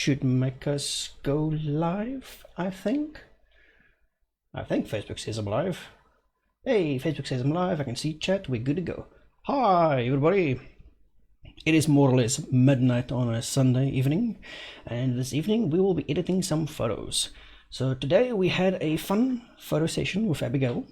should make us go live, I think. Facebook says I'm live. Hey, Facebook says I'm live. I can see chat. We're good to go. Hi, everybody. It is more or less midnight on a Sunday evening, and this evening we will be editing some photos. So today we had a fun photo session with Abigail,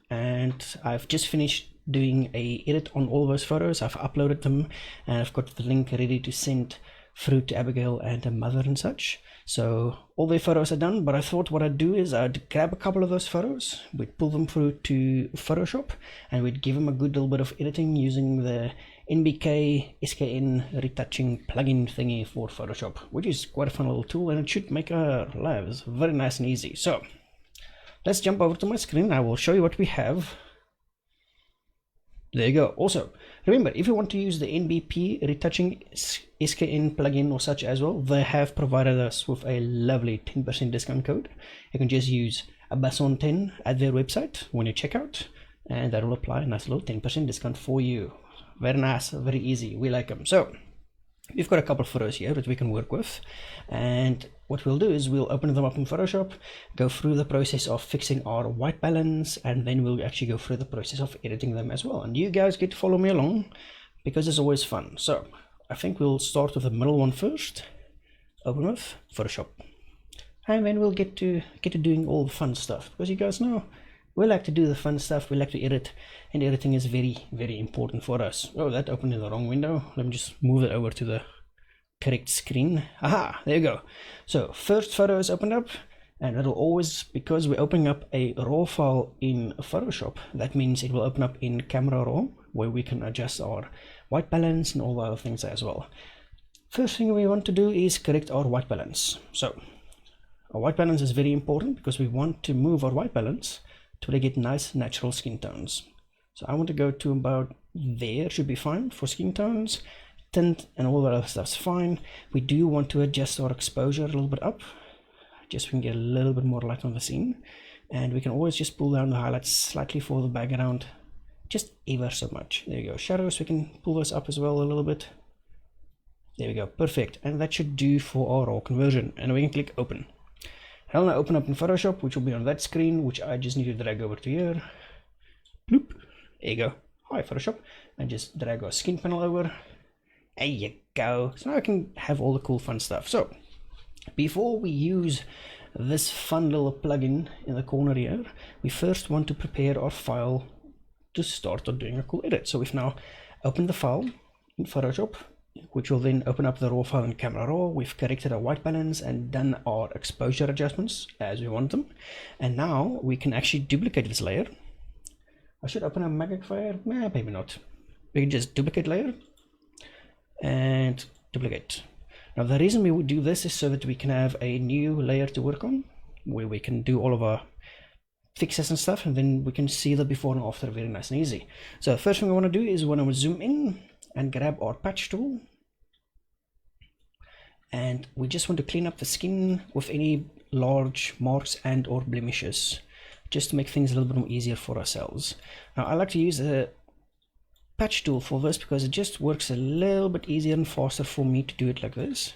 and I've just finished doing a edit on all those photos. I've uploaded them, and I've got the link ready to send through to Abigail and her mother and such. So all their photos are done, but I thought what I'd do is I'd grab a couple of those photos, we'd pull them through to Photoshop, and we'd give them a good little bit of editing using the NBP SKN retouching plugin thingy for Photoshop, which is quite a fun little tool, and it should make our lives very nice and easy. So let's jump over to my screen. I will show you what we have. There you go. Also, remember, if you want to use the NBP retouching SKN plugin or such as well, they have provided us with a lovely 10% discount code. You can just use Abason10 at their website when you check out, and that will apply a nice little 10% discount for you. Very nice, very easy. We like them. So we've got a couple of photos here that we can work with, and what we'll do is we'll open them up in Photoshop, go through the process of fixing our white balance, and then we'll actually go through the process of editing them as well. And you guys get to follow me along because it's always fun. So I think we'll start with the middle one first. Open with Photoshop, and then we'll get to doing all the fun stuff, because you guys know we like to do the fun stuff. We like to edit, and editing is very, very important for us. Oh, that opened in the wrong window. Let me just move it over to the correct screen. Aha, there you go. So first photo is opened up, and it'll always, because we're opening up a raw file in Photoshop, that means it will open up in Camera Raw, where we can adjust our white balance and all the other things as well. First thing we want to do is correct our white balance. So our white balance is very important because we want to move our white balance to really get nice natural skin tones. So I want to go to about there, should be fine for skin tones. Tint and all that other stuff's fine. We do want to adjust our exposure a little bit up, just so we can get a little bit more light on the scene. And we can always just pull down the highlights slightly for the background, just ever so much. There you go. Shadows, we can pull those up as well a little bit. There we go, perfect. And that should do for our raw conversion. And we can click open. I'll now open up in Photoshop, which will be on that screen, which I just need to drag over to here. Bloop. There you go. Hi Photoshop. And just drag our skin panel over. There you go. So now I can have all the cool fun stuff. So before we use this fun little plugin in the corner here, we first want to prepare our file to start doing a cool edit. So we've now opened the file in Photoshop, which will then open up the raw file in Camera Raw. We've corrected our white balance and done our exposure adjustments as we want them. And now we can actually duplicate this layer. I should open a magnifier. Nah, maybe not. We can just duplicate layer and duplicate. Now the reason we would do this is so that we can have a new layer to work on, where we can do all of our fixes and stuff, and then we can see the before and after very nice and easy. So the first thing I want to do is when I zoom in and grab our patch tool, and we just want to clean up the skin with any large marks and or blemishes, just to make things a little bit more easier for ourselves. Now I like to use a patch tool for this because it just works a little bit easier and faster for me to do it like this.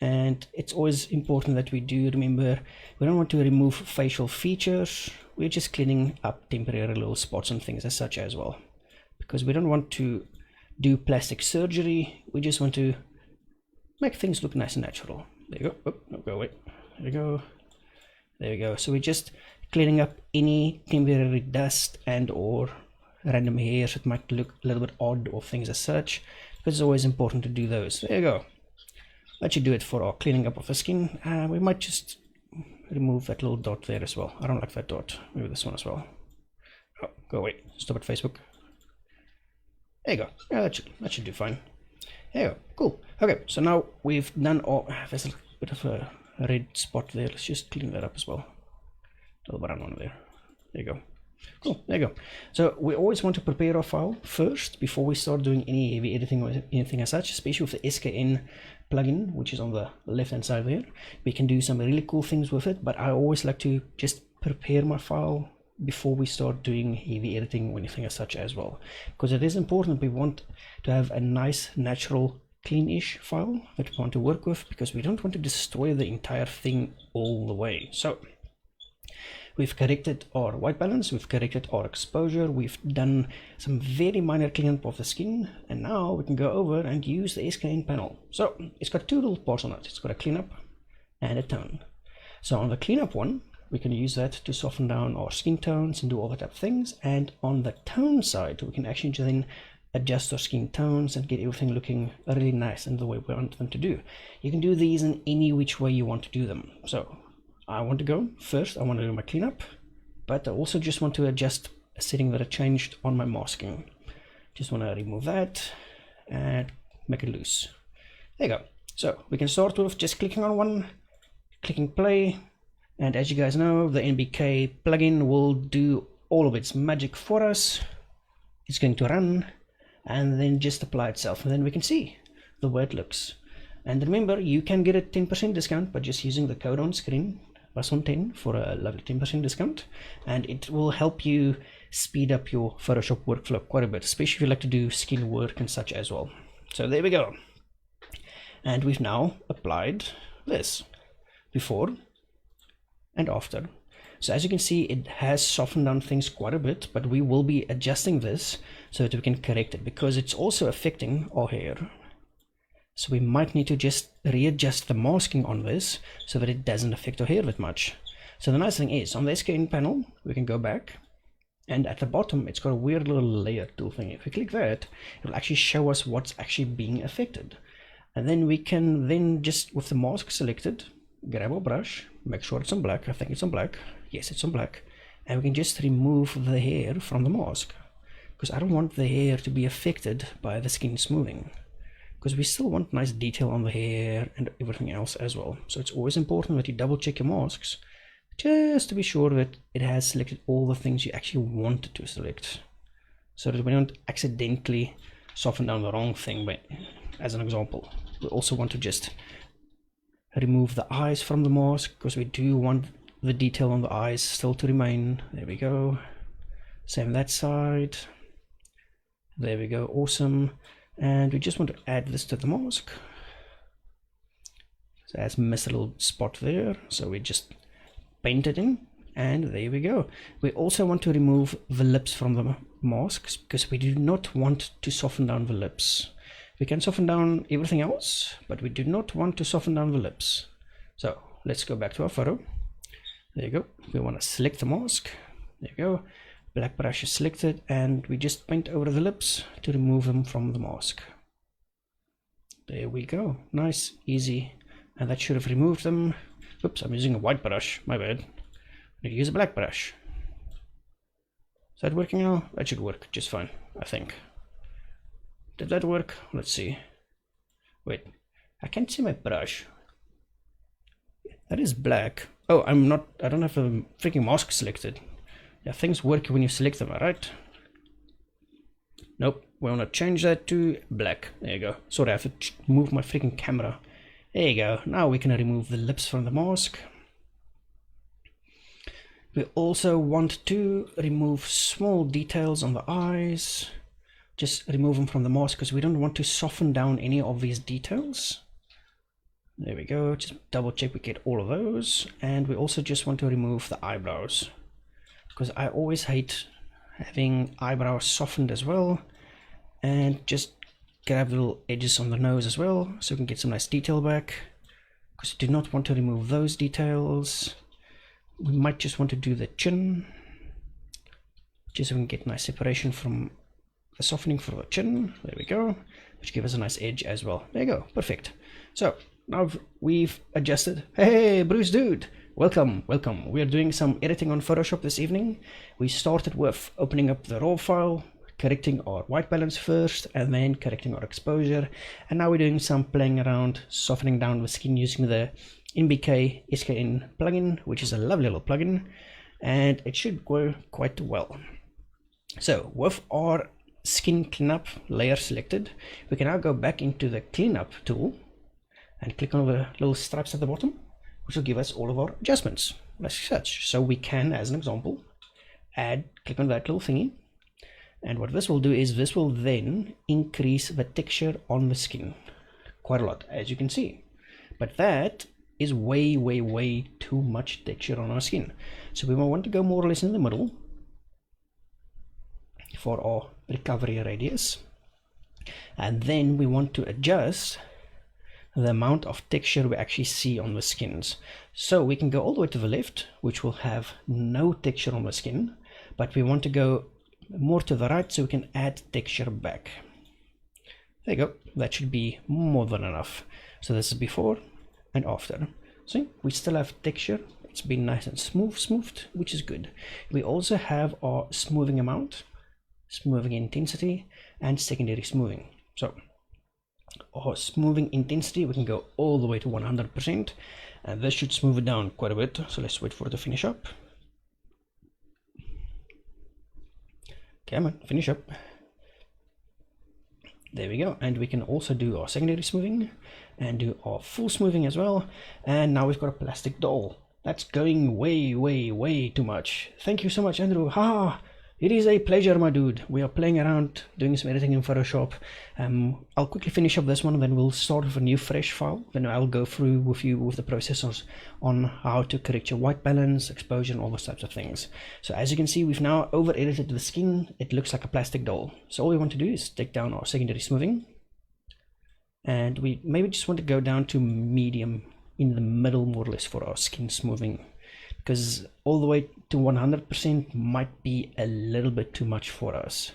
And it's always important that we do remember, we don't want to remove facial features. We're just cleaning up temporary little spots and things as such as well, because we don't want to do plastic surgery. We just want to make things look nice and natural. There you go. Oh, no, go away. There we go. There we go. So we're just cleaning up any temporary dust and or random hairs that might look a little bit odd or things as such, because it's always important to do those. There you go. That should do it for our cleaning up of the skin. We might just remove that little dot there as well. I don't like that dot. Maybe this one as well. Oh, go away. Stop it, Facebook. There you go. Yeah, that should do fine. There you go. Cool. Okay, so now we've done all. There's a bit of a red spot there. Let's just clean that up as well. A little brown one there. There you go. Cool, there you go. So we always want to prepare our file first before we start doing any heavy editing or anything as such, especially with the SKN plugin, which is on the left hand side there. We can do some really cool things with it, but I always like to just prepare my file before we start doing heavy editing or anything as such as well, because it is important. We want to have a nice natural clean-ish file that we want to work with, because we don't want to destroy the entire thing all the way. So we've corrected our white balance, we've corrected our exposure, we've done some very minor cleanup of the skin, and now we can go over and use the SKN panel. So it's got two little parts on it. It's got a cleanup and a tone. So on the cleanup one, we can use that to soften down our skin tones and do all that type of things. And on the tone side, we can actually then adjust our skin tones and get everything looking really nice in the way we want them to do. You can do these in any which way you want to do them. So I want to go first, I want to do my cleanup, but I also just want to adjust a setting that I changed on my masking. Just want to remove that and make it loose. There you go. So we can start with just clicking on one, clicking play, and as you guys know, the NBK plugin will do all of its magic for us. It's going to run and then just apply itself, and then we can see the way it looks. And remember, you can get a 10% discount by just using the code on screen, +10, for a lovely 10% discount, and it will help you speed up your Photoshop workflow quite a bit, especially if you like to do skin work and such as well. So there we go, and we've now applied this before and after. So as you can see, it has softened down things quite a bit, but we will be adjusting this so that we can correct it, because it's also affecting our hair. So we might need to just readjust the masking on this so that it doesn't affect our hair that much. So the nice thing is, on the SKN panel, we can go back, and at the bottom, it's got a weird little layer tool thing. If we click that, it will actually show us what's actually being affected. And then we can then just, with the mask selected, grab our brush, make sure it's on black. I think it's on black. Yes, it's on black. And we can just remove the hair from the mask, because I don't want the hair to be affected by the skin smoothing, because we still want nice detail on the hair and everything else as well. So it's always important that you double check your masks just to be sure that it has selected all the things you actually wanted to select, so that we don't accidentally soften down the wrong thing. But as an example, we also want to just remove the eyes from the mask, because we do want the detail on the eyes still to remain. There we go. Same that side. There we go. Awesome. And we just want to add this to the mask. So it has missed a little spot there, so we just paint it in, and there we go. We also want to remove the lips from the masks, because we do not want to soften down the lips. We can soften down everything else, but we do not want to soften down the lips. So let's go back to our photo. There you go. We want to select the mask. There you go. Black brush is selected, and we just paint over the lips to remove them from the mask. There we go. Nice, easy. And that should have removed them. Oops, I'm using a white brush. My bad. I need to use a black brush. Is that working now? That should work just fine, I think. Did that work? Let's see. Wait, I can't see my brush. That is black. Oh, I don't have the freaking mask selected. Yeah, things work when you select them, alright? Nope, we want to change that to black. There you go. Sorry, I have to move my freaking camera. There you go. Now we can remove the lips from the mask. We also want to remove small details on the eyes. Just remove them from the mask, because we don't want to soften down any of these details. There we go. Just double check we get all of those. And we also just want to remove the eyebrows, because I always hate having eyebrows softened as well. And just grab the little edges on the nose as well, so we can get some nice detail back, because we do not want to remove those details. We might just want to do the chin, just so we can get nice separation from the softening for the chin. There we go, which gives us a nice edge as well. There you go, perfect. So now we've adjusted. Hey Bruce dude, welcome. We are doing some editing on Photoshop this evening. We started with opening up the raw file, correcting our white balance first, and then correcting our exposure, and now we're doing some playing around, softening down the skin using the NBK SKN plugin, which is a lovely little plugin, and it should go quite well. So with our skin cleanup layer selected, we can now go back into the cleanup tool and click on the little stripes at the bottom, which will give us all of our adjustments as such. So we can, as an example, click on that little thingy, and what this will do is this will then increase the texture on the skin. quite a lot, as you can see. But that is way too much texture on our skin. So we want to go more or less in the middle for our recovery radius. And then we want to adjust the amount of texture we actually see on the skins. So we can go all the way to the left, which will have no texture on the skin, but we want to go more to the right so we can add texture back. There you go, that should be more than enough. So this is before and after. See, we still have texture, it's been nice and smoothed, which is good. We also have our smoothing amount, smoothing intensity, and secondary smoothing. So our smoothing intensity, we can go all the way to 100%, and this should smooth it down quite a bit. So let's wait for it to finish up. Come on, finish up. There we go. And we can also do our secondary smoothing and do our full smoothing as well. And now we've got a plastic doll. That's going way too much. Thank you so much, Andrew. It is a pleasure, my dude. We are playing around, doing some editing in Photoshop. I'll quickly finish up this one, and then we'll start with a new fresh file. Then I'll go through with you with the processors on how to correct your white balance, exposure, and all those types of things. So as you can see, we've now over edited the skin. It looks like a plastic doll. So all we want to do is take down our secondary smoothing, and we maybe just want to go down to medium in the middle, more or less, for our skin smoothing, because all the way to 100% might be a little bit too much for us.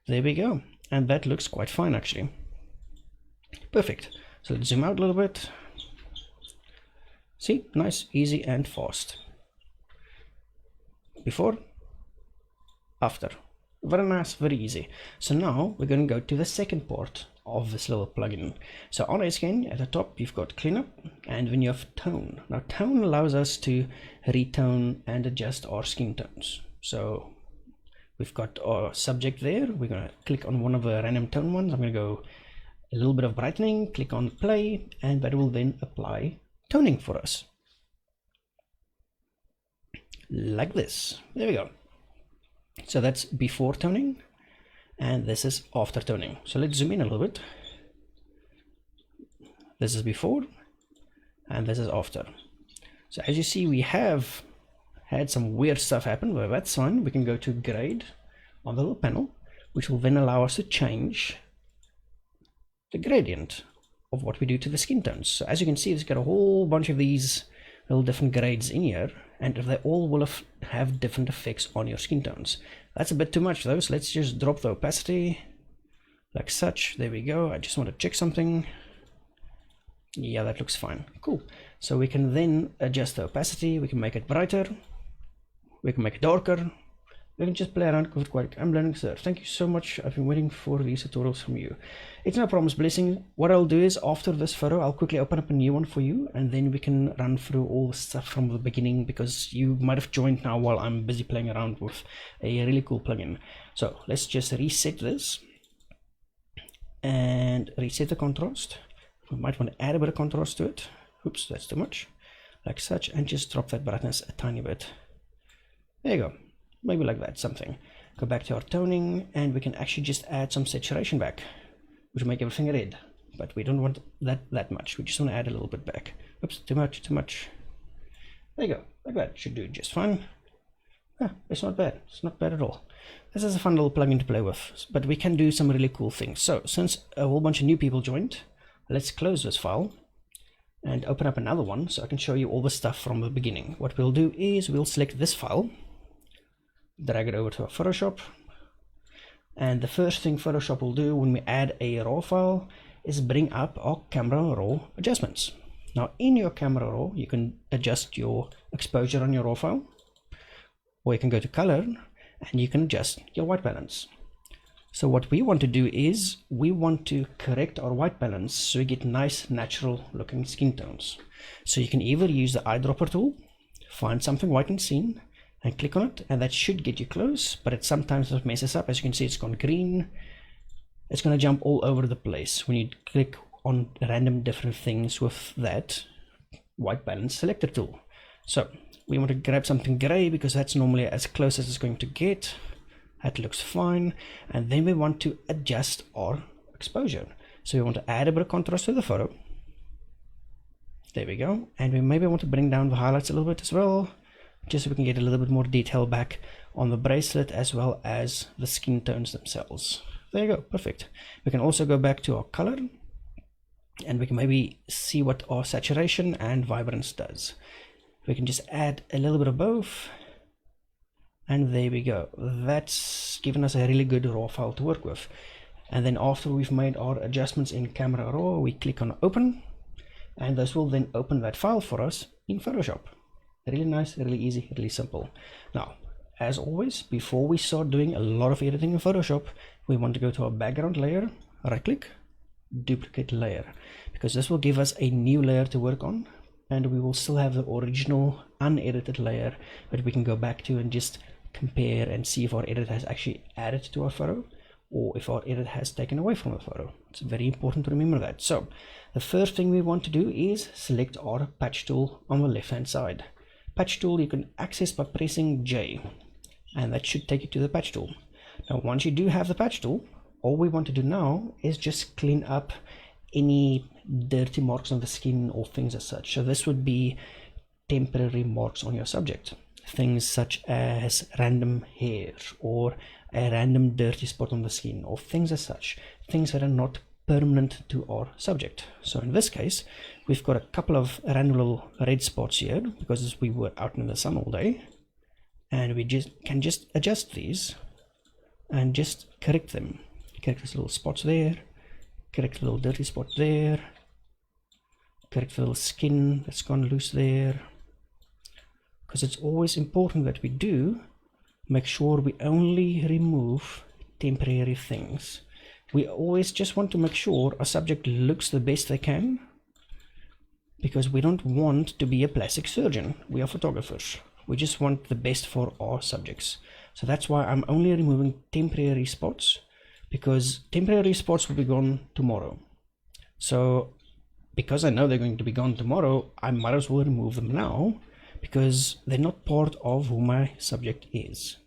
There we go, and that looks quite fine actually. Perfect. So let's zoom out a little bit. See, nice, easy and fast. Before, after. Very nice, very easy. So now we're going to go to the second part of this little plugin. So on SKN at the top you've got cleanup, and then you have tone. Now tone allows us to retone and adjust our skin tones. So we've got our subject there. We're going to click on one of the random tone ones. I'm going to go a little bit of brightening, click on play, and that will then apply toning for us like this. There we go. So that's before toning, and this is after toning. So let's zoom in a little bit. This is before and this is after. So as you see, we have had some weird stuff happen, but that's fine. We can go to grade on the little panel, which will then allow us to change the gradient of what we do to the skin tones. So as you can see, it's got a whole bunch of these little different grades in here, and they all will have different effects on your skin tones. That's a bit too much though, so let's just drop the opacity like such. There we go. I just want to check something. Yeah, that looks fine. Cool. So we can then adjust the opacity. We can make it brighter, we can make it darker, we can just play around with quite. I'm learning, sir. Thank you so much. I've been waiting for these tutorials from you. It's no promise, blessing. What I'll do is after this photo I'll quickly open up a new one for you, and then we can run through all the stuff from the beginning, because you might have joined now while I'm busy playing around with a really cool plugin. So let's just reset this and reset the contrast. We might want to add a bit of contrast to it. Oops, that's too much. Like such, and just drop that brightness a tiny bit. There you go. Maybe like that, something. Go back to our toning, and we can actually just add some saturation back, which will make everything red, but we don't want that much. We just want to add a little bit back. Oops, too much. There you go, like that. Should do just fine. It's not bad. It's not bad at all. This is a fun little plugin to play with, but we can do some really cool things. So since a whole bunch of new people joined, let's close this file and open up another one so I can show you all the stuff from the beginning. What we'll do is we'll select this file, drag it over to our Photoshop, and the first thing Photoshop will do when we add a raw file is bring up our camera raw adjustments. Now in your camera raw you can adjust your exposure on your raw file, or you can go to color and you can adjust your white balance. So what we want to do is we want to correct our white balance so we get nice natural looking skin tones. So you can either use the eyedropper tool, find something white in scene, and click on it, and that should get you close, but it sometimes messes up. As you can see, it's gone green. It's going to jump all over the place when you click on random different things with that white balance selector tool. So we want to grab something gray because that's normally as close as it's going to get. That looks fine. And then we want to adjust our exposure. So we want to add a bit of contrast to the photo. There we go. And we maybe want to bring down the highlights a little bit as well, just so we can get a little bit more detail back on the bracelet as well as the skin tones themselves. There you go, perfect. We can also go back to our color and we can maybe see what our saturation and vibrance does. We can just add a little bit of both, and there we go. That's given us a really good raw file to work with. And then after we've made our adjustments in Camera Raw, we click on open, and this will then open that file for us in Photoshop. Really nice, really easy, really simple. Now, as always, before we start doing a lot of editing in Photoshop, we want to go to our background layer, right click, duplicate layer, because this will give us a new layer to work on, and we will still have the original unedited layer that we can go back to and just compare and see if our edit has actually added to our photo or if our edit has taken away from the photo. It's very important to remember that. So the first thing we want to do is select our patch tool on the left hand side. Patch tool you can access by pressing J, and that should take you to the patch tool. Now once you do have the patch tool, all we want to do now is just clean up any dirty marks on the skin or things as such. So this would be temporary marks on your subject, things such as random hair or a random dirty spot on the skin or things as such, things that are not permanent to our subject. So in this case, we've got a couple of random little red spots here because we were out in the sun all day, and we can just adjust these and just correct them. Correct these little spots there, correct the little dirty spot there, correct the little skin that's gone loose there, because it's always important that we do make sure we only remove temporary things. We always just want to make sure our subject looks the best they can, because we don't want to be a plastic surgeon. We are photographers. We just want the best for our subjects. So that's why I'm only removing temporary spots, because temporary spots will be gone tomorrow. So because I know they're going to be gone tomorrow, I might as well remove them now, because they're not part of who my subject is.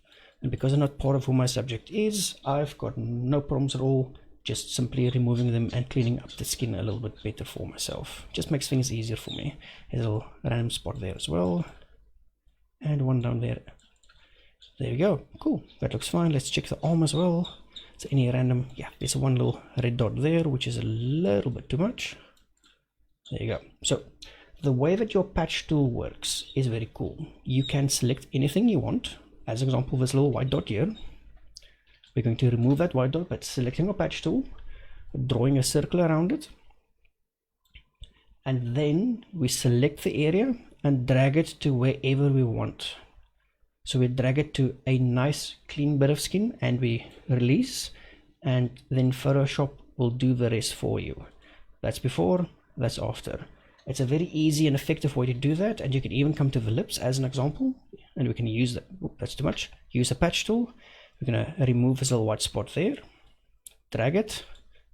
And because they're not part of who my subject is, I've got no problems at all just simply removing them and cleaning up the skin a little bit better for myself. Just makes things easier for me. There's a little random spot there as well, and one down there. There we go, cool, that looks fine. Let's check the arm as well. So any random, yeah, there's one little red dot there, which is a little bit too much. There you go. So the way that your patch tool works is very cool. You can select anything you want. As an example, this little white dot here, we're going to remove that white dot by selecting our patch tool, drawing a circle around it, and then we select the area and drag it to wherever we want. So we drag it to a nice clean bit of skin and we release, and then Photoshop will do the rest for you. That's before, that's after. It's a very easy and effective way to do that, and you can even come to the lips as an example, and we can use that. Oop, that's too much. Use a patch tool. We're going to remove this little white spot there, drag it,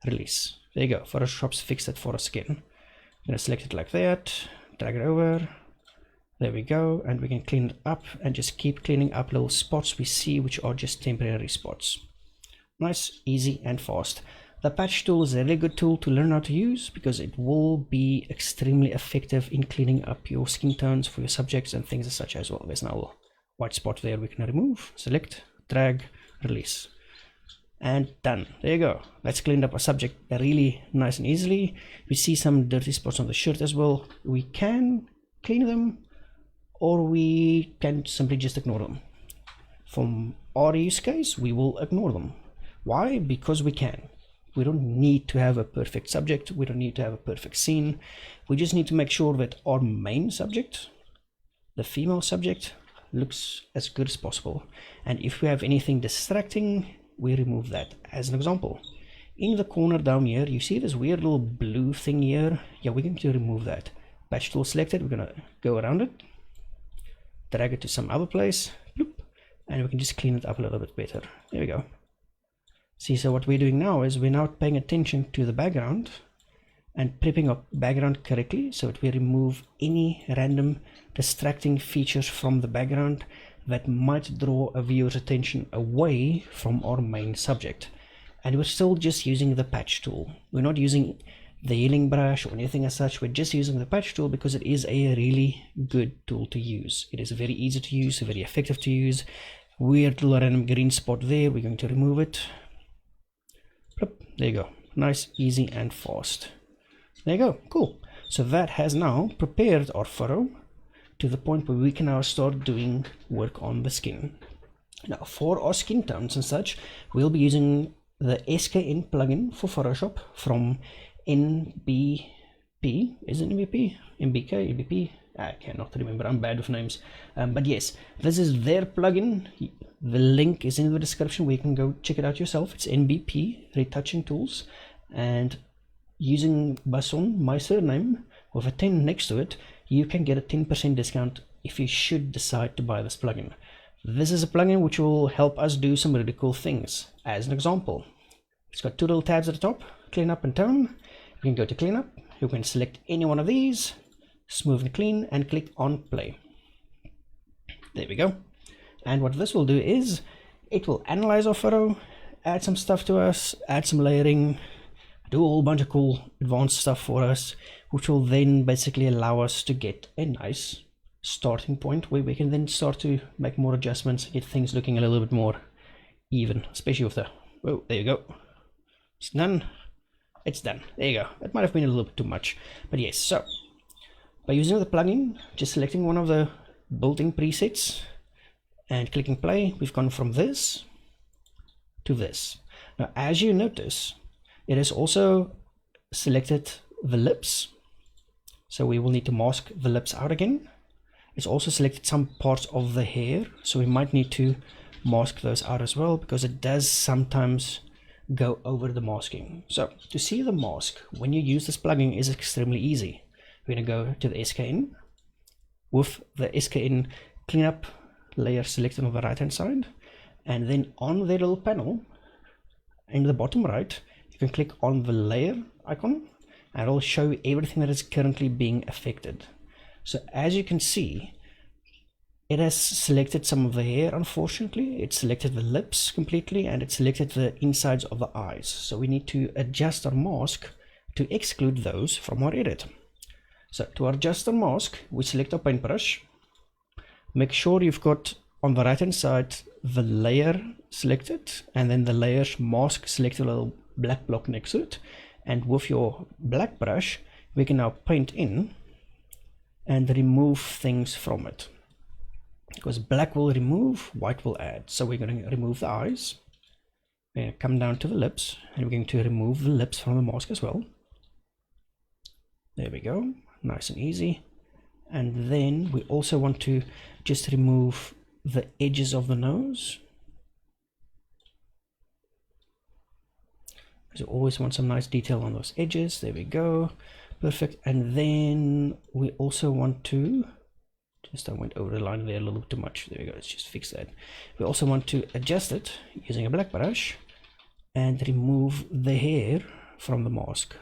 release. There you go. Photoshop's fixed it for us again. I'm going to select it like that, drag it over. There we go, and we can clean it up and just keep cleaning up little spots we see which are just temporary spots. Nice, easy and fast. The patch tool is a really good tool to learn how to use, because it will be extremely effective in cleaning up your skin tones for your subjects and things as such as well. There's now a little white spot there we can remove, select, drag, release, and done. There you go. That's cleaned up our subject really nice and easily. We see some dirty spots on the shirt as well. We can clean them, or we can simply just ignore them. From our use case, we will ignore them. Why? Because we can. We don't need to have a perfect subject. We don't need to have a perfect scene. We just need to make sure that our main subject, the female subject, looks as good as possible. And if we have anything distracting, we remove that. As an example, in the corner down here, you see this weird little blue thing here? Yeah, we're going to remove that. Patch tool selected, we're going to go around it, drag it to some other place, bloop, and we can just clean it up a little bit better. There we go. See, so what we're doing now is we're now paying attention to the background and prepping our background correctly, so that we remove any random distracting features from the background that might draw a viewer's attention away from our main subject. and we're still just using the patch tool. We're not using the healing brush or anything as such. We're just using the patch tool because it is a really good tool to use. It is very easy to use, very effective to use. Weird little random green spot there, we're going to remove it. There you go, nice, easy and fast. There you go, cool. So that has now prepared our furrow to the point where we can now start doing work on the skin. Now for our skin tones and such, we'll be using the SKN plugin for Photoshop from NBP. Is it NBP? MBK? NBP? I cannot remember, I'm bad with names. But yes, this is their plugin. The link is in the description where you can go check it out yourself. It's NBP Retouching Tools, and using Bason, my surname, with a 10 next to it, you can get a 10% discount if you should decide to buy this plugin. This is a plugin which will help us do some really cool things. As an example, it's got two little tabs at the top, clean up and tone. You can go to clean up, you can select any one of these, smooth and clean, and click on play. There we go. And what this will do is it will analyze our photo, add some stuff to us, add some layering, do a whole bunch of cool advanced stuff for us, which will then basically allow us to get a nice starting point where we can then start to make more adjustments, get things looking a little bit more even, especially with the, oh, there you go, it's done, it's done, there you go. It might have been a little bit too much, but yes. So by using the plugin, just selecting one of the built-in presets and clicking play, we've gone from this to this. Now as you notice, it has also selected the lips, so we will need to mask the lips out again. It's also selected some parts of the hair, so we might need to mask those out as well, because it does sometimes go over the masking. So to see the mask when you use this plugin is extremely easy. We're going to go to the SKN with the SKN cleanup layer selected on the right hand side, and then on the little panel in the bottom right you can click on the layer icon and it'll show you everything that is currently being affected. So as you can see, it has selected some of the hair. Unfortunately, it selected the lips completely, and it selected the insides of the eyes. So we need to adjust our mask to exclude those from our edit. So to adjust our mask, we select our paintbrush. Make sure you've got on the right hand side the layer selected, and then the layers mask selected, a little black block next to it. And with your black brush, we can now paint in and remove things from it, because black will remove, white will add. So we're going to remove the eyes, we're going to come down to the lips, and we're going to remove the lips from the mask as well. There we go, nice and easy. And then we also want to just remove the edges of the nose, because you always want some nice detail on those edges. There we go, perfect. And then we also want to I went over the line there a little bit too much. There we go, let's just fix that. We also want to adjust it using a black brush and remove the hair from the mask,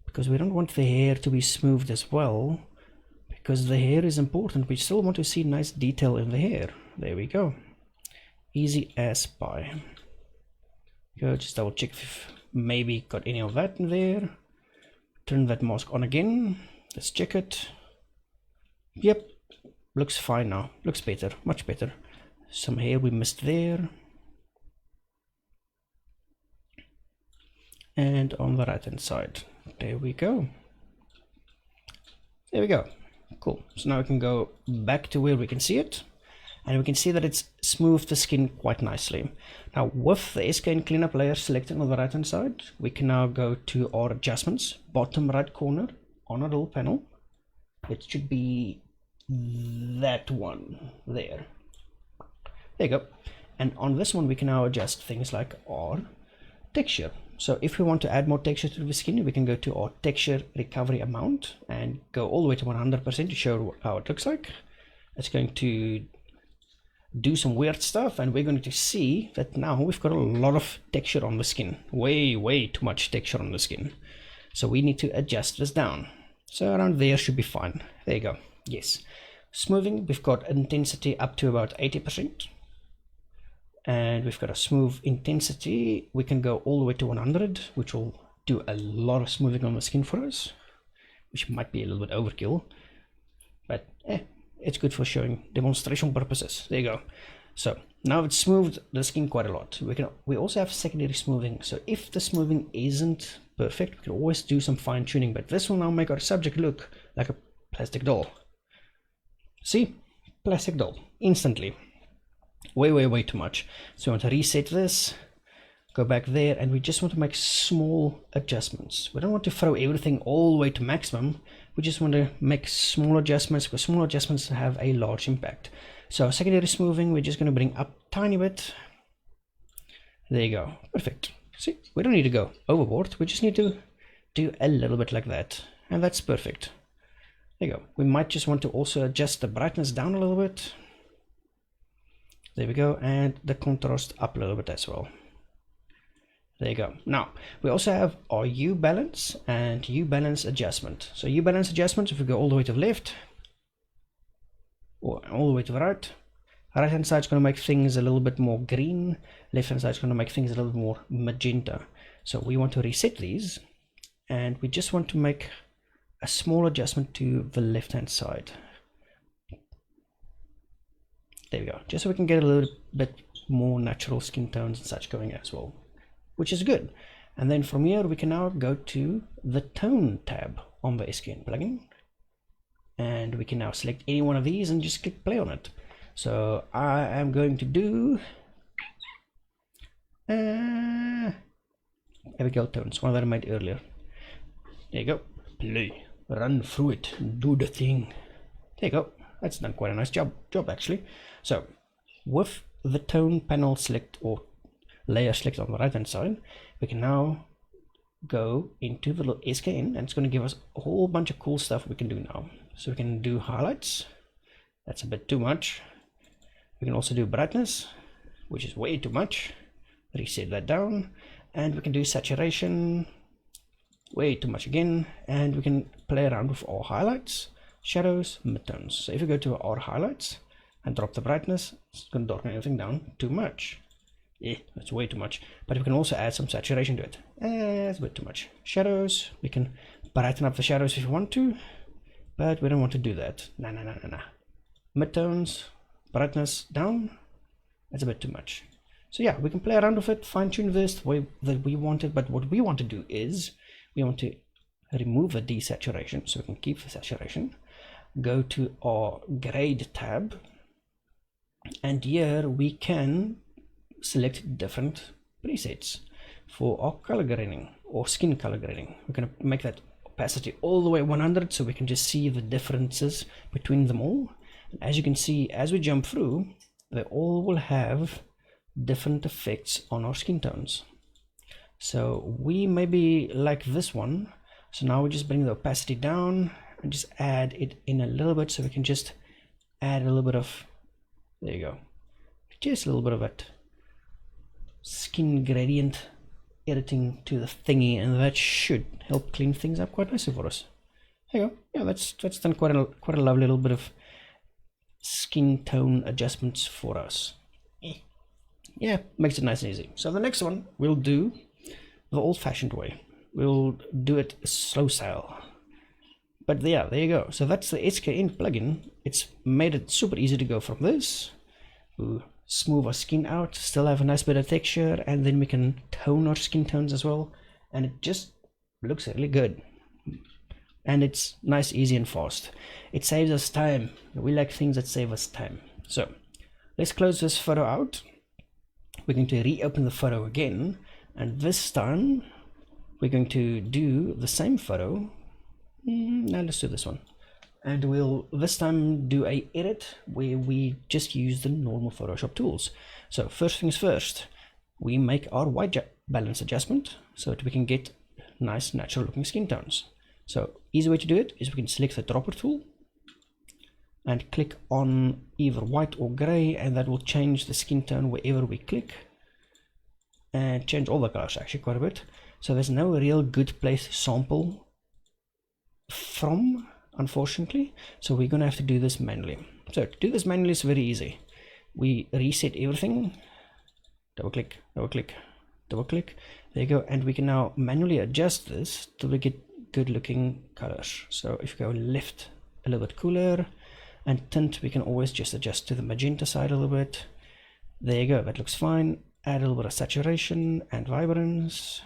because we don't want the hair to be smoothed as well, because the hair is important. We still want to see nice detail in the hair. There we go, easy as pie. Go, just double check if maybe got any of that in there. Turn that mask on again, let's check it. Yep, looks fine now, looks better, much better. Some hair we missed there. And on the right hand side, there we go. There we go, cool. So now we can go back to where we can see it, and we can see that it's smoothed the skin quite nicely. Now with the SKN cleanup layer selected on the right hand side, we can now go to our adjustments, bottom right corner on our little panel. It should be that one there. There you go. And on this one we can now adjust things like our texture. So if we want to add more texture to the skin, we can go to our texture recovery amount and go all the way to 100% to show how it looks like. It's going to do some weird stuff, and we're going to see that now we've got a lot of texture on the skin, way too much texture on the skin. So we need to adjust this down. So around there should be fine. There you go. Yes. Smoothing, we've got intensity up to about 80%. and we've got a smooth intensity. We can go all the way to 100, which will do a lot of smoothing on the skin for us, which might be a little bit overkill, but it's good for showing demonstration purposes. There you go. So now it's smoothed the skin quite a lot. We also have secondary smoothing, so if the smoothing isn't perfect, we can always do some fine tuning, but this will now make our subject look like a plastic doll. See, plastic doll instantly. Way too much. So we want to reset this, go back there, and we just want to make small adjustments. We don't want to throw everything all the way to maximum. We just want to make small adjustments, because small adjustments have a large impact. So secondary smoothing, we're just going to bring up a tiny bit. There you go. Perfect. See, we don't need to go overboard. We just need to do a little bit like that, and that's perfect. There you go. We might just want to also adjust the brightness down a little bit. There we go, and the contrast up a little bit as well. There you go. Now we also have our U balance and U balance adjustment. So U balance adjustment, if we go all the way to the left or all the way to the right hand side is going to make things a little bit more green, left hand side is going to make things a little bit more magenta. So we want to reset these, and we just want to make a small adjustment to the left hand side. There we go, just so we can get a little bit more natural skin tones and such going as well, which is good. And then from here we can now go to the tone tab on the SKN plugin, and we can now select any one of these and just click play on it. So I am going to do Abigail tones, one that I made earlier. There you go, play, run through it, do the thing. There you go, that's done quite a nice job actually. So with the tone panel select or layer select on the right hand side, we can now go into the little SKN, and it's going to give us a whole bunch of cool stuff we can do now. So we can do highlights, that's a bit too much. We can also do brightness, which is way too much. Reset that down, and we can do saturation, way too much again. And we can play around with our highlights, shadows, midtones. So if we go to our highlights and drop the brightness, it's going to darken everything down too much. Yeah, that's way too much. But we can also add some saturation to it. It's a bit too much. Shadows, we can brighten up the shadows if you want to, but we don't want to do that. Nah. Midtones, brightness down, that's a bit too much. So yeah, we can play around with it, fine tune this the way that we want it, but what we want to do is we want to remove the desaturation, so we can keep the saturation. Go to our grade tab, and here we can select different presets for our color grading or skin color grading. We're going to make that opacity all the way 100 so we can just see the differences between them all. And as you can see, as we jump through, they all will have different effects on our skin tones. So we maybe like this one, so now we just bring the opacity down and just add it in a little bit, so we can just add a little bit of, there you go, just a little bit of it skin gradient editing to the thingy, and that should help clean things up quite nicely for us. There you go. Yeah, that's done quite a lovely little bit of skin tone adjustments for us. Yeah, makes it nice and easy. So the next one we'll do the old-fashioned way. We'll do it slow style. But yeah, there you go. So that's the SKN plugin. It's made it super easy to go from this, smooth our skin out, still have a nice bit of texture, and then we can tone our skin tones as well, and it just looks really good. And it's nice, easy, and fast. It saves us time. We like things that save us time. So let's close this photo out. We're going to reopen the photo again, and this time we're going to do the same photo. Now let's do this one, and we'll this time do a edit where we just use the normal Photoshop tools. So first things first, we make our white balance adjustment so that we can get nice natural looking skin tones. So easy way to do it is we can select the dropper tool and click on either white or gray, and that will change the skin tone wherever we click, and change all the colors actually quite a bit. So there's no real good place to sample from, unfortunately, so we're gonna have to do this manually. So to do this manually is very easy. We reset everything, double click, double click, double click. There you go. And we can now manually adjust this to we get good looking colors. So if you go left a little bit cooler, and tint, we can always just adjust to the magenta side a little bit. There you go, that looks fine. Add a little bit of saturation and vibrance.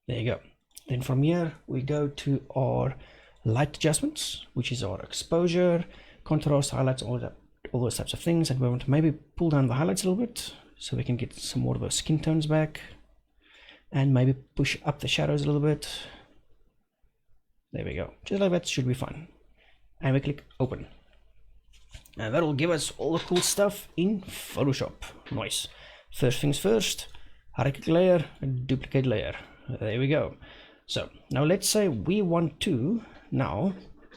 There you go. Then from here we go to our light adjustments, which is our exposure, contrast, highlights, all those types of things. And we want to maybe pull down the highlights a little bit so we can get some more of those skin tones back, and maybe push up the shadows a little bit. There we go, just like that should be fine. And we click open, and that will give us all the cool stuff in Photoshop. Nice. First things first, right-click layer, duplicate layer. There we go. So now let's say we want to now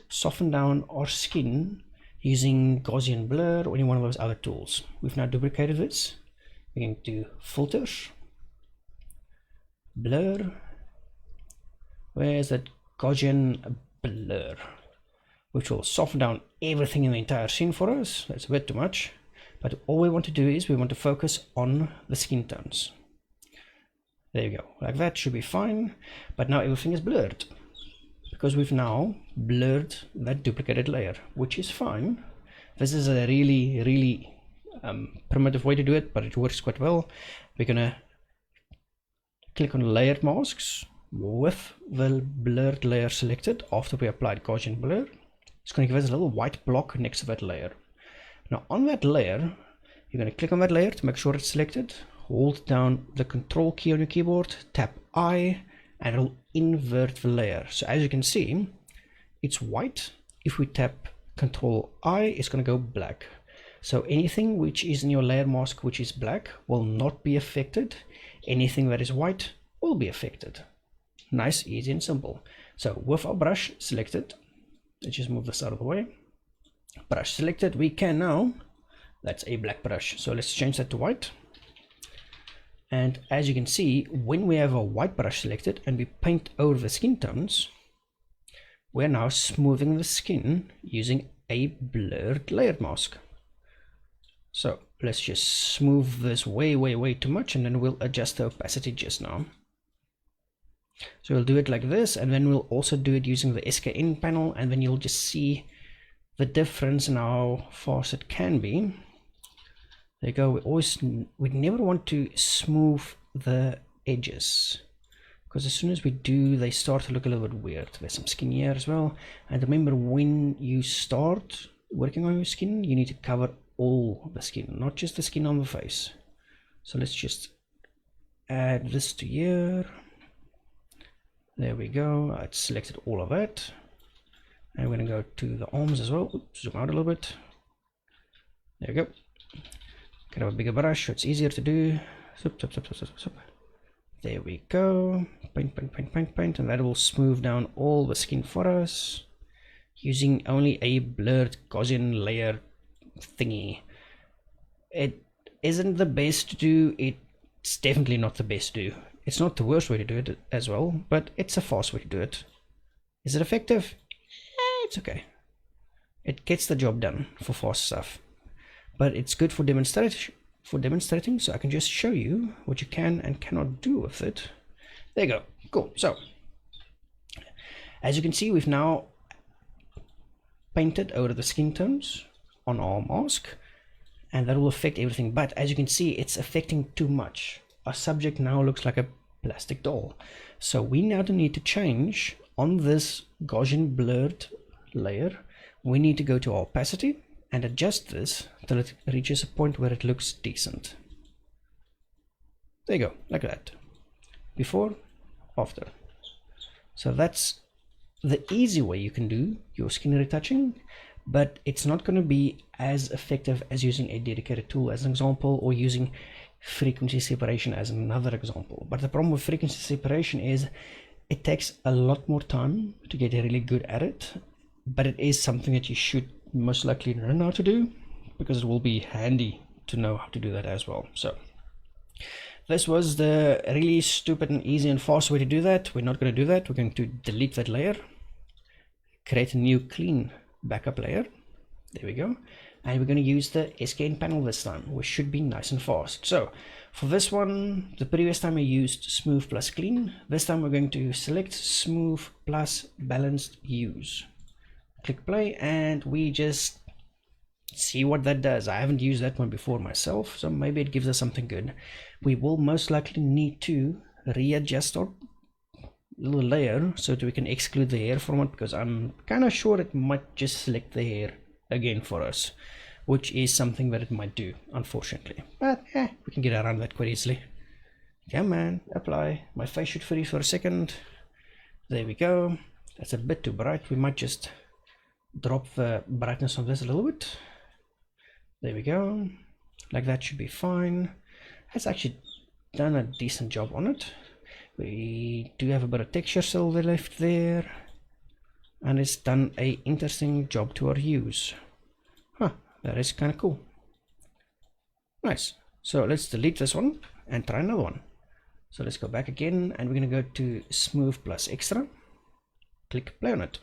soften down our skin using Gaussian blur or any one of those other tools. We've now duplicated this. We can do filters, blur. Where's that Gaussian blur, which will soften down everything in the entire scene for us. That's a bit too much, but all we want to do is we want to focus on the skin tones. There you go, like that should be fine. But now everything is blurred because we've now blurred that duplicated layer, which is fine. This is a really primitive way to do it, but it works quite well. We're gonna click on layered masks with the blurred layer selected after we applied Gaussian blur. It's going to give us a little white block next to that layer. Now on that layer, you're going to click on that layer to make sure it's selected. Hold down the control key on your keyboard, tap I, and it'll invert the layer. So as you can see, it's white. If we tap control I, it's going to go black. So anything which is in your layer mask which is black will not be affected. Anything that is white will be affected. Nice, easy and simple. So with our brush selected, let's just move this out of the way. Brush selected, we can now, that's a black brush, so let's change that to white. And as you can see, when we have a white brush selected and we paint over the skin tones, we're now smoothing the skin using a blurred layered mask. So let's just smooth this way too much, and then we'll adjust the opacity just now. So we'll do it like this, and then we'll also do it using the SKN panel, and then you'll just see the difference in how fast it can be. There you go. We never want to smooth the edges, because as soon as we do, they start to look a little bit weird. There's some skin here as well. And remember, when you start working on your skin, you need to cover all the skin, not just the skin on the face. So let's just add this to here. There we go. I've selected all of that. And we're going to go to the arms as well. Oops, zoom out a little bit. There we go. Can have a bigger brush so it's easier to do. There we go. Paint, and that will smooth down all the skin for us using only a blurred Gaussian layer thingy. It isn't the best to do. It's definitely not the best to do. It's not the worst way to do it as well, but it's a fast way to do it. Is it effective? It's okay. It gets the job done for fast stuff, but it's good for demonstrating, so I can just show you what you can and cannot do with it. There you go. Cool. So as you can see, we've now painted over the skin tones on our mask, and that will affect everything. But as you can see, it's affecting too much. Our subject now looks like a plastic doll. So we now need to change on this Gaussian blurred layer. We need to go to our opacity and adjust this till it reaches a point where it looks decent. There you go, like that. Before, after. So that's the easy way you can do your skin retouching, but it's not going to be as effective as using a dedicated tool as an example, or using frequency separation as another example. But the problem with frequency separation is it takes a lot more time to get really good at it, but it is something that you should most likely learn how to do, because it will be handy to know how to do that as well. So this was the really stupid and easy and fast way to do that. We're not going to do that. We're going to delete that layer, create a new clean backup layer. There we go. and we're going to use the SKN panel this time, which should be nice and fast. So for this one, the previous time I used smooth plus clean. This time we're going to select smooth plus balanced use. Click play, and we just see what that does. I haven't used that one before myself, so maybe it gives us something good. We will most likely need to readjust our little layer so that we can exclude the hair from it, because I'm kind of sure it might just select the hair again for us, which is something that it might do, unfortunately. But we can get around that quite easily. Come on, apply. My face should freeze for a second. There we go. That's a bit too bright. We might just drop the brightness on this a little bit. There we go. Like that should be fine. That's actually done a decent job on it. We do have a bit of texture still left there, and it's done a interesting job to our hues. That is kind of cool. Nice. So let's delete this one and try another one. So let's go back again, and we're going to go to smooth plus extra. Click play on it,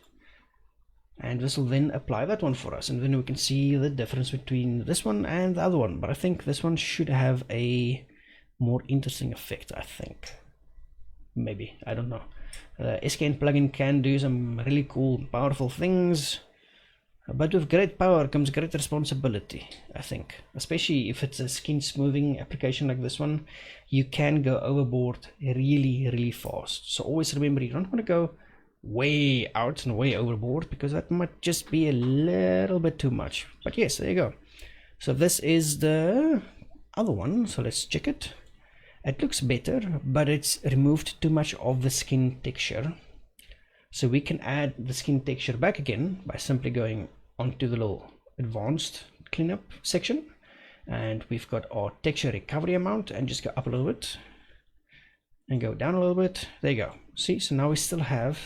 and this will then apply that one for us, and then we can see the difference between this one and the other one. But I think this one should have a more interesting effect, I think. Maybe, I don't know. SKN plugin can do some really cool, powerful things, but with great power comes great responsibility, I think. Especially if it's a skin smoothing application like this one, you can go overboard really, really fast. So always remember, you don't want to go way out and way overboard, because that might just be a little bit too much. But yes, there you go. So this is the other one, so let's check it. It looks better, but it's removed too much of the skin texture. So we can add the skin texture back again by simply going onto the little advanced cleanup section, and we've got our texture recovery amount, and just go up a little bit and go down a little bit. There you go. See, so now we still have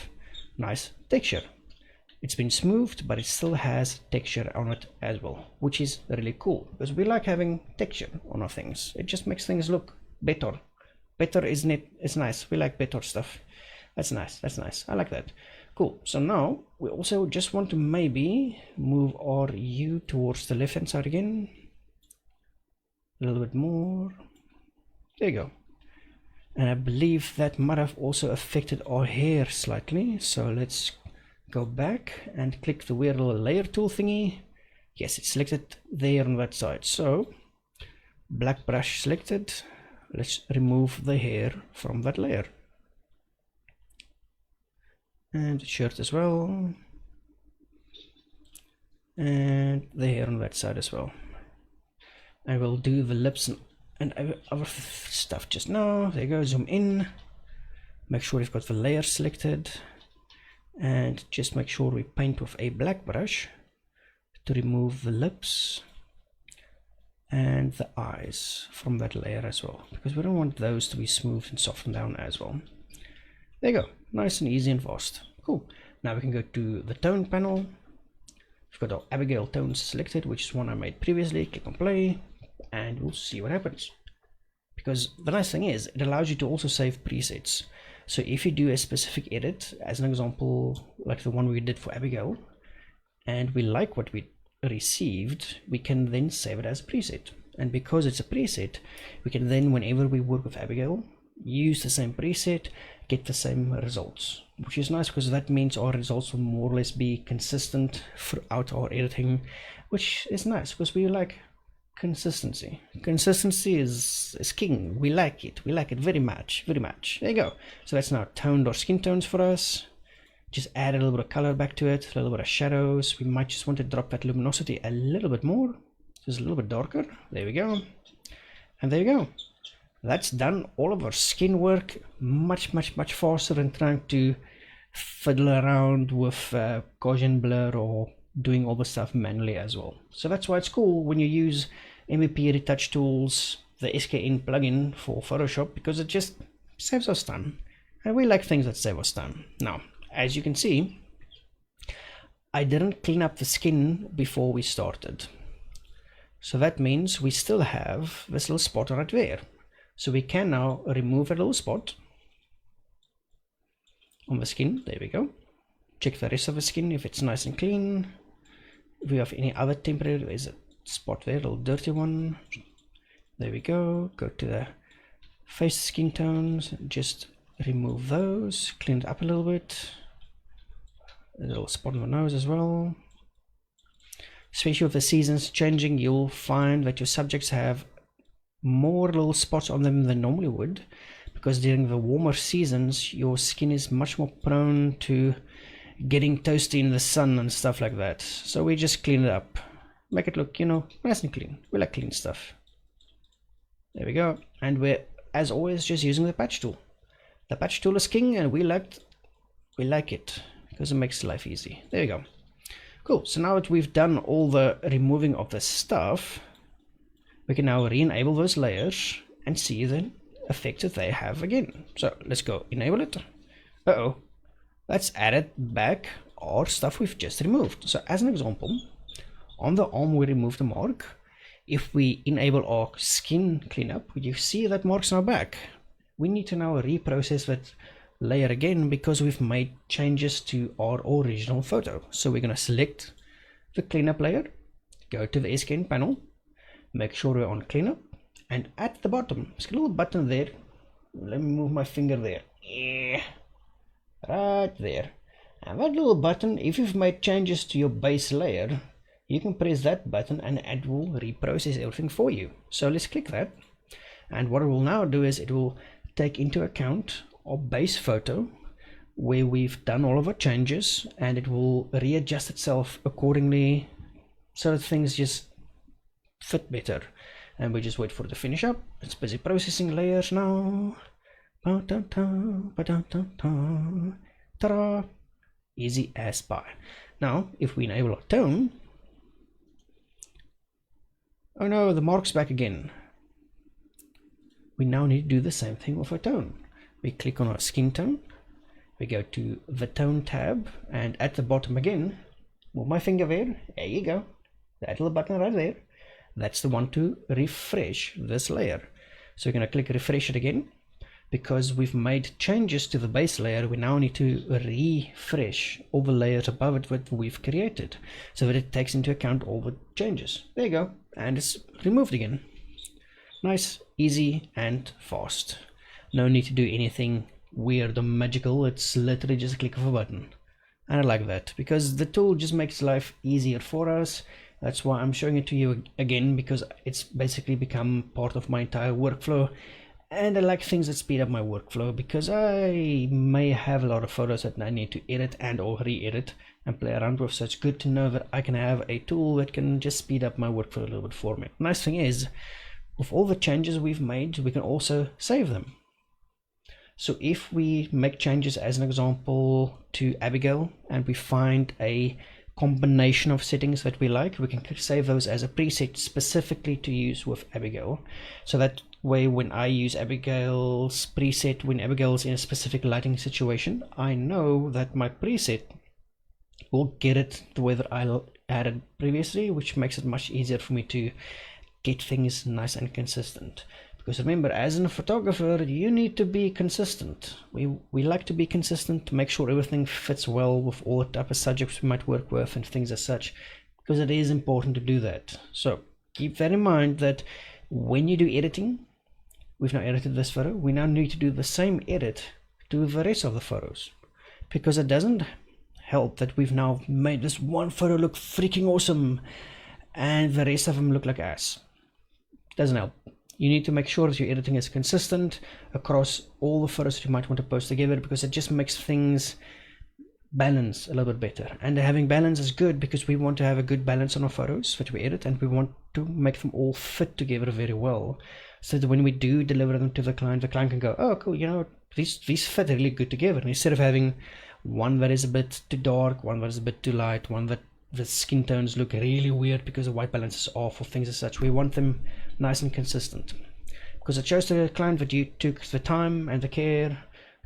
nice texture. It's been smoothed, but it still has texture on it as well, which is really cool, because we like having texture on our things. It just makes things look better. Better, isn't it? It's nice. We like better stuff. That's nice. That's nice. I like that. Cool. So now we also just want to maybe move our hue towards the left hand side again. A little bit more. There you go. And I believe that might have also affected our hair slightly. So let's go back and click the weird little layer tool thingy. Yes, it's selected there on that side. So black brush selected. Let's remove the hair from that layer. And shirt as well. And the hair on that side as well. I will do the lips and other stuff just now. There you go. Zoom in. Make sure you've got the layer selected. And just make sure we paint with a black brush to remove the lips and the eyes from that layer as well, because we don't want those to be smoothed and softened down as well. There you go. Nice and easy and fast. Cool. Now we can go to the tone panel. We've got our Abigail tones selected, which is one I made previously. Click on play, and we'll see what happens. Because the nice thing is, it allows you to also save presets. So if you do a specific edit, as an example, like the one we did for Abigail, and we like what we received, we can then save it as a preset. And because it's a preset, we can then, whenever we work with Abigail, use the same preset, get the same results, which is nice, because that means our results will more or less be consistent throughout our editing, which is nice, because we like consistency. Consistency is king. We like it very much, very much. There you go. So that's now toned our skin tones for us. Just add a little bit of color back to it, a little bit of shadows. We might just want to drop that luminosity a little bit more, just a little bit darker. There we go. And there you go. That's done all of our skin work much faster than trying to fiddle around with Gaussian blur or doing all the stuff manually as well. So that's why it's cool when you use NBP retouch tools, the SKN plugin for Photoshop, because it just saves us time, and we like things that save us time. Now, as you can see, I didn't clean up the skin before we started, so that means we still have this little spot right there. So we can now remove a little spot on the skin. There we go. Check the rest of the skin if it's nice and clean. If we have any other temporary, there's a spot there, a little dirty one. There we go. Go to the face skin tones, just remove those, clean it up a little bit. A little spot on the nose as well. Especially with the seasons changing, you'll find that your subjects have more little spots on them than normally would, because during the warmer seasons your skin is much more prone to getting toasty in the sun and stuff like that. So we just clean it up, make it look, you know, nice and clean. We like clean stuff. There we go. And we're, as always, just using the patch tool. The patch tool is king, and we like it because it makes life easy. There you go. Cool. So now that we've done all the removing of the stuff, we can now re-enable those layers and see the effect that they have again. So let's go enable it. Uh-oh, that's added back our stuff we've just removed. So as an example, on the arm we removed the mark. If we enable our skin cleanup, you see that mark's now back. We need to now reprocess that layer again because we've made changes to our original photo. So we're going to select the cleanup layer, go to the SKN panel, make sure we're on cleanup, and at the bottom there's a little button there. Let me move my finger there. Yeah, right there. And that little button, if you've made changes to your base layer, you can press that button and it will reprocess everything for you. So let's click that, and what it will now do is it will take into account our base photo where we've done all of our changes, and it will readjust itself accordingly so that things just fit better. And we just wait for it to finish up. It's busy processing layers now. Ta-da! Easy as pie. Now if we enable our tone, oh no, the mark's back again. We now need to do the same thing with our tone. We click on our skin tone, we go to the tone tab, and at the bottom again, move my finger there, there you go, that little button right there, that's the one to refresh this layer. So we're going to click refresh it again. Because we've made changes to the base layer, we now need to refresh all the layers above it that we've created, so that it takes into account all the changes. There you go, and it's removed again. Nice, easy and fast. No need to do anything weird or magical, it's literally just a click of a button. And I like that, because the tool just makes life easier for us. That's why I'm showing it to you again, because it's basically become part of my entire workflow. And I like things that speed up my workflow, because I may have a lot of photos that I need to edit and or re-edit and play around with, so it's good to know that I can have a tool that can just speed up my workflow a little bit for me. Nice thing is, with all the changes we've made, we can also save them. So if we make changes, as an example, to Abigail, and we find a combination of settings that we like, we can save those as a preset specifically to use with Abigail. So that way, when I use Abigail's preset, when Abigail's in a specific lighting situation, I know that my preset will get it the way that I added previously, which makes it much easier for me to get things nice and consistent. Because remember, as a photographer, you need to be consistent. We like to be consistent to make sure everything fits well with all the type of subjects we might work with and things as such, because it is important to do that. So keep that in mind, that when you do editing, we've now edited this photo, we now need to do the same edit to the rest of the photos, because it doesn't help that we've now made this one photo look freaking awesome and the rest of them look like ass. Doesn't help. You need to make sure that your editing is consistent across all the photos that you might want to post together, because it just makes things balance a little bit better. And having balance is good, because we want to have a good balance on our photos that we edit, and we want to make them all fit together very well, so that when we do deliver them to the client can go, oh cool, you know, these fit really good together. And instead of having one that is a bit too dark, one that is a bit too light, one that the skin tones look really weird because the white balance is off, or things as such, we want them nice and consistent, because it shows to the client that you took the time and the care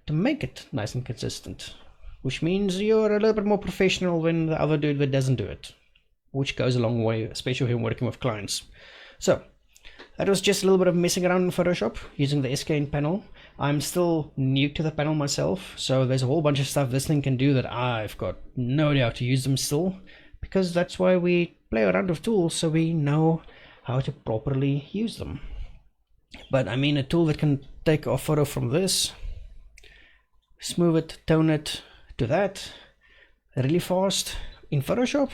to make it nice and consistent, which means you're a little bit more professional than the other dude that doesn't do it, which goes a long way, especially when working with clients. So that was just a little bit of messing around in Photoshop using the SKN panel. I'm still new to the panel myself, so there's a whole bunch of stuff this thing can do that I've got no idea how to use them still, because that's why we play around with tools, so we know how to properly use them. But I mean, a tool that can take a photo from this, smooth it, tone it to that really fast in Photoshop,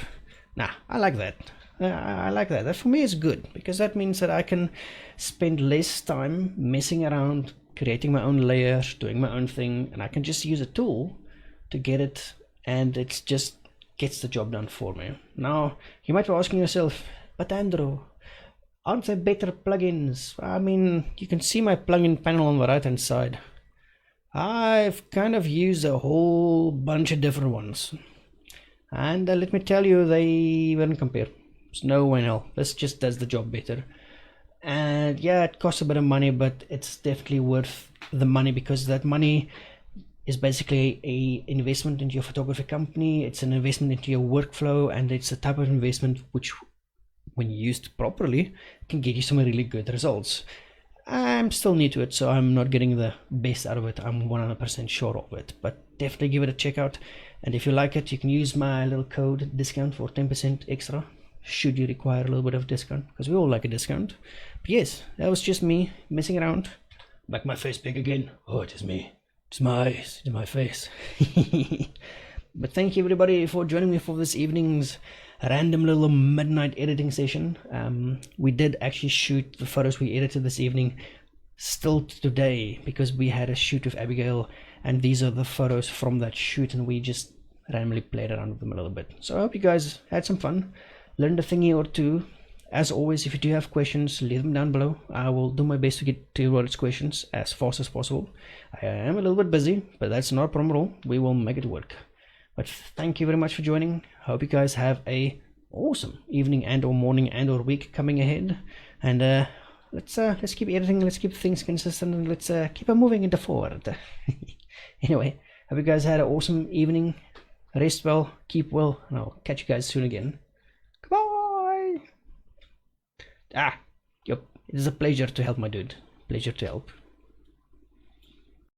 nah, I like that. I like that. That for me is good, because that means that I can spend less time messing around, creating my own layers, doing my own thing, and I can just use a tool to get it, and it just gets the job done for me. Now, you might be asking yourself, but Andrew, aren't there better plugins? I mean, you can see my plugin panel on the right hand side. I've kind of used a whole bunch of different ones, and let me tell you, they wouldn't compare. There's no way in hell. This just does the job better. And yeah, it costs a bit of money, but it's definitely worth the money, because that money is basically a investment into your photography company. It's an investment into your workflow, and it's a type of investment which, when used properly, can get you some really good results. I'm still new to it, so I'm not getting the best out of it. I'm 100% sure of it, but definitely give it a check out. And if you like it, you can use my little code discount for 10% extra, should you require a little bit of discount, because we all like a discount. But yes, that was just me messing around. Make my face big again. Oh, it is me. It's my eyes. It's my face. But thank you everybody for joining me for this evening's random little midnight editing session. We did actually shoot the photos we edited this evening still today, because we had a shoot with Abigail, and these are the photos from that shoot, and we just randomly played around with them a little bit. So I hope you guys had some fun, learned a thingy or two. As always, if you do have questions, leave them down below. I will do my best to get to your questions as fast as possible. I am a little bit busy, but that's not a problem at all. We will make it work. But thank you very much for joining. Hope you guys have a awesome evening and or morning and or week coming ahead. And let's keep editing, let's keep things consistent, and let's keep on moving into forward. Anyway, hope you guys had an awesome evening. Rest well, keep well, and I'll catch you guys soon again. Goodbye. Yep. It is a pleasure to help, my dude. Pleasure to help.